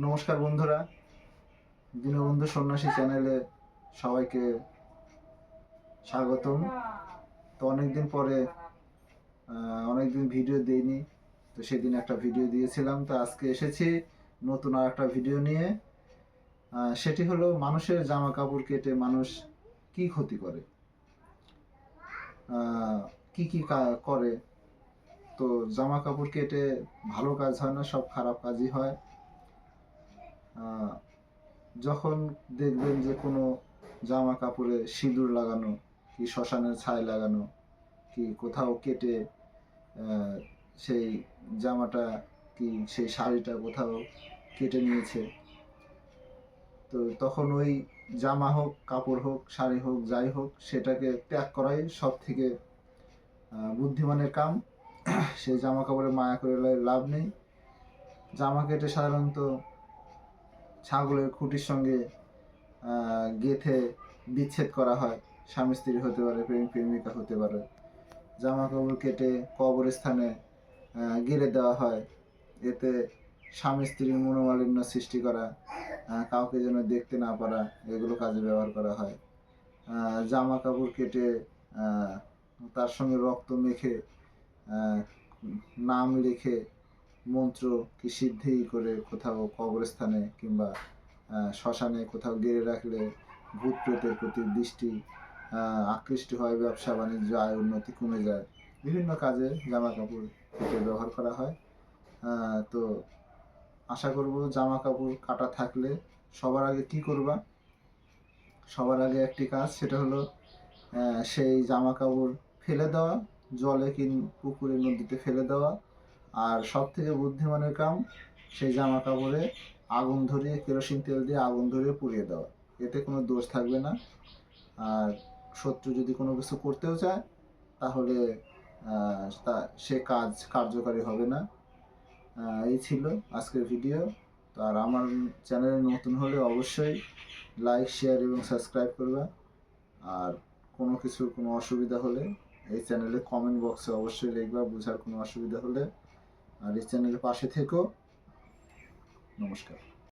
নমস্কার বন্ধুরা, দীনবন্ধু সন্ন্যাসী চ্যানেলে সবাইকে স্বাগতম। তো অনেকদিন পরে অনেকদিন ভিডিও দিইনি, তো সেদিন একটা ভিডিও দিয়েছিলাম। তো আজকে এসেছি নতুন আর একটা ভিডিও নিয়ে। সেটি হলো মানুষের জামা কাপড় কেটে মানুষ কি ক্ষতি করে, কি কি করে। তো জামা কাপড় কেটে ভালো কাজ হয় না, সব খারাপ কাজই হয়। যখন দেখবেন যে কোনো জামা কাপড়ে সিঁদুর লাগানো, কি শ্মশানের ছাই লাগানো, কি কোথাও কেটে সেই জামাটা কি সেই শাড়িটা কোথাও কেটে নিয়েছে, তো তখন ওই জামা হোক, কাপড় হোক, শাড়ি হোক, যাই হোক, সেটাকে ত্যাগ করাই সব থেকে বুদ্ধিমানের কাম। সেই জামা কাপড়ে মায়া করে লাভ নেই। জামা কেটে সাধারণত ছাগলের খুঁটির সঙ্গে গেথে বিচ্ছেদ করা হয়। স্বামী স্ত্রী হতে পারে, প্রেমিক প্রেমিকা হতে পারে। জামা কাপড় কেটে কবরস্থানে গেড়ে দেওয়া হয়। এতে স্বামী স্ত্রীর মনোমালিন্য সৃষ্টি করা, কাউকে যেন দেখতে না পারা, এগুলো কাজে ব্যবহার করা হয়। জামা কাপড় কেটে তার সঙ্গে রক্ত মেখে নাম লিখে মন্ত্র কি সিদ্ধি করে কোথাও কবরস্থানে কিংবা শ্মশানে কোথাও গেড়ে রাখলে ভূত প্রেতের প্রতি দৃষ্টি আকৃষ্ট হয়, ব্যবসা বাণিজ্য আয় উন্নতি কমে যায়। বিভিন্ন কাজে জামা কাপড় কেটে ব্যবহার করা হয়। তো আশা করব জামা কাপড় কাটা থাকলে সবার আগে কি করবা, সবার আগে একটি কাজ, সেটা হলো সেই জামা কাপড় ফেলে দেওয়া, জলে কি পুকুরে নদীতে ফেলে দেওয়া। আর সব থেকে বুদ্ধিমানের কাম, সেই জামা কাপড়ে আগুন ধরিয়ে, কেরোসিন তেল দিয়ে আগুন ধরিয়ে পুড়িয়ে দেওয়া। এতে কোনো দোষ থাকবে না। আর শত্রু যদি কোনো কিছু করতেও চায়, তাহলে সে কাজ কার্যকারী হবে না। এই ছিল আজকের ভিডিও। তো আর আমার চ্যানেলে নতুন হলে অবশ্যই লাইক, শেয়ার এবং সাবস্ক্রাইব করবে। আর কোনো অসুবিধা হলে এই চ্যানেলে কমেন্ট বক্সে অবশ্যই লিখবা, বোঝার কোনো অসুবিধা হলে। আর এই চ্যানেলের পাশে থেকো। নমস্কার।